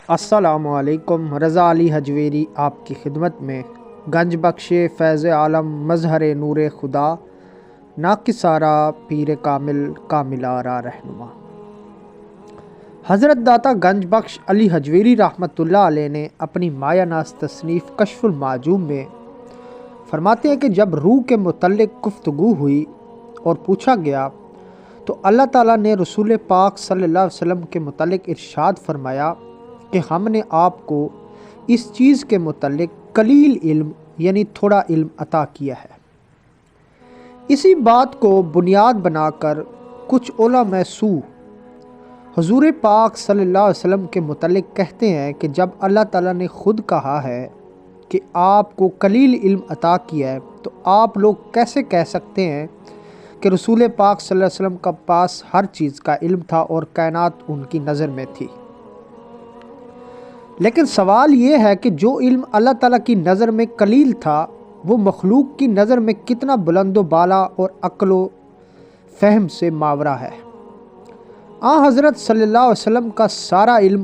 السلام رضا علی حجویری آپ کی خدمت میں گنج بخش فیض عالم مظہر نور خدا ناقصارہ پیر کامل کامل آرا رہنما حضرت داتا گنج بخش علی حجویری رحمۃ اللہ علیہ نے اپنی مایہ ناز تصنیف کشف المعجوم میں فرماتے ہیں کہ جب روح کے متعلق گفتگو ہوئی اور پوچھا گیا تو اللہ تعالیٰ نے رسول پاک صلی اللہ علیہ وسلم کے متعلق ارشاد فرمایا کہ ہم نے آپ کو اس چیز کے متعلق قلیل علم یعنی تھوڑا علم عطا کیا ہے۔ اسی بات کو بنیاد بنا کر کچھ علماء سو حضور پاک صلی اللہ علیہ وسلم کے متعلق کہتے ہیں کہ جب اللہ تعالیٰ نے خود کہا ہے کہ آپ کو قلیل علم عطا کیا ہے تو آپ لوگ کیسے کہہ سکتے ہیں کہ رسول پاک صلی اللہ علیہ وسلم کا پاس ہر چیز کا علم تھا اور کائنات ان کی نظر میں تھی۔ لیکن سوال یہ ہے کہ جو علم اللہ تعالیٰ کی نظر میں قلیل تھا وہ مخلوق کی نظر میں کتنا بلند و بالا اور عقل و فہم سے ماورا ہے۔ حضرت صلی اللہ علیہ وسلم کا سارا علم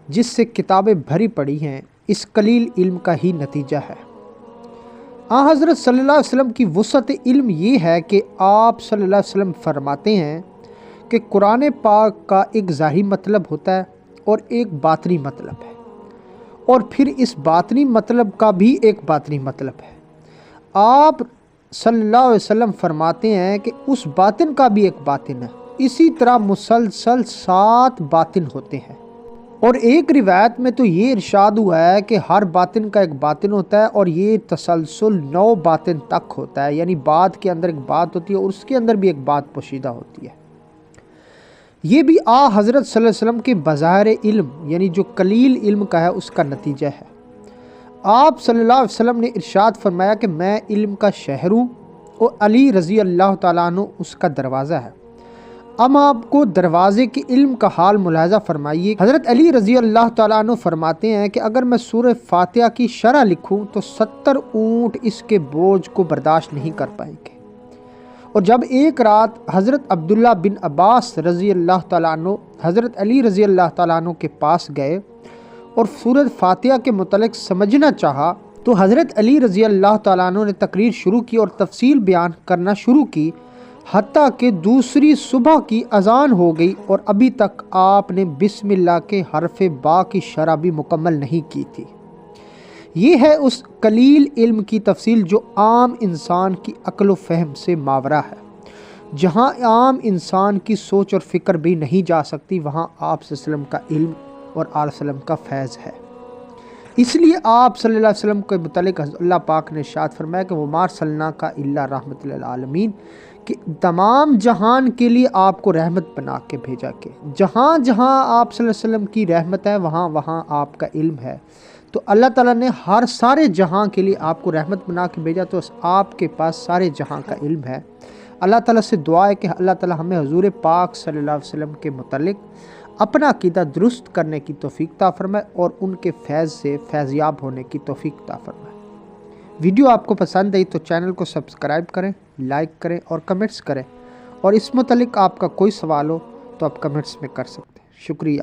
جس سے کتابیں بھری پڑی ہیں اس قلیل علم کا ہی نتیجہ ہے۔ حضرت صلی اللہ علیہ وسلم کی وسعت علم یہ ہے کہ آپ صلی اللہ علیہ وسلم فرماتے ہیں کہ قرآن پاک کا ایک ظاہری مطلب ہوتا ہے اور ایک باطنی مطلب ہے، اور پھر اس باطنی مطلب کا بھی ایک باطنی مطلب ہے۔ آپ صلی اللہ علیہ وسلم فرماتے ہیں کہ اس باطن کا بھی ایک باطن ہے۔ اسی طرح مسلسل 7 باطن ہوتے ہیں، اور ایک روایت میں تو یہ ارشاد ہوا ہے کہ ہر باطن کا ایک باطن ہوتا ہے اور یہ تسلسل 9 باطن تک ہوتا ہے، یعنی بات کے اندر ایک بات ہوتی ہے اور اس کے اندر بھی ایک بات پوشیدہ ہوتی ہے۔ یہ بھی حضرت صلی اللہ علیہ وسلم کے بظاہر علم یعنی جو قلیل علم کا ہے اس کا نتیجہ ہے۔ آپ صلی اللہ علیہ وسلم نے ارشاد فرمایا کہ میں علم کا شہر ہوں اور علی رضی اللہ تعالیٰ عنہ اس کا دروازہ ہے۔ اب آپ کو دروازے کے علم کا حال ملاحظہ فرمائیے۔ حضرت علی رضی اللہ تعالیٰ عنہ فرماتے ہیں کہ اگر میں سورہ فاتحہ کی شرح لکھوں تو 70 اونٹ اس کے بوجھ کو برداشت نہیں کر پائیں گے۔ اور جب ایک رات حضرت عبداللہ بن عباس رضی اللہ تعالیٰ عنہ حضرت علی رضی اللہ تعالیٰ عنہ کے پاس گئے اور سورۃ فاتحہ کے متعلق سمجھنا چاہا تو حضرت علی رضی اللہ تعالیٰ عنہ نے تقریر شروع کی اور تفصیل بیان کرنا شروع کی، حتیٰ کہ دوسری صبح کی اذان ہو گئی اور ابھی تک آپ نے بسم اللہ کے حرف با کی شرح بھی مکمل نہیں کی تھی۔ یہ ہے اس قلیل علم کی تفصیل جو عام انسان کی عقل و فہم سے ماورا ہے۔ جہاں عام انسان کی سوچ اور فکر بھی نہیں جا سکتی وہاں آپ صلی اللہ علیہ وسلم کا علم اور آل وسلم کا فیض ہے۔ اس لیے آپ صلی اللہ علیہ وسلم کے متعلق اللہ پاک نے ارشاد فرمایا کہ وَمَا أَرْسَلْنَاكَ إِلَّا رَحْمَةً لِلْعَالَمِينَ، کہ تمام جہان کے لیے آپ کو رحمت بنا کے بھیجا کہ جہاں جہاں آپ صلی اللہ علیہ وسلم کی رحمت ہے وہاں وہاں آپ کا علم ہے۔ تو اللہ تعالیٰ نے ہر سارے جہاں کے لیے آپ کو رحمت بنا کے بھیجا، تو آپ کے پاس سارے جہاں کا علم ہے۔ اللہ تعالیٰ سے دعا ہے کہ اللہ تعالیٰ ہمیں حضور پاک صلی اللہ علیہ وسلم کے متعلق اپنا عقیدہ درست کرنے کی توفیق عطا فرمائے اور ان کے فیض سے فیضیاب ہونے کی توفیق عطا فرمائے۔ ویڈیو آپ کو پسند آئی تو چینل کو سبسکرائب کریں، لائک کریں اور کمنٹس کریں، اور اس متعلق آپ کا کوئی سوال ہو تو آپ کمنٹس میں کر سکتے ہیں۔ شکریہ۔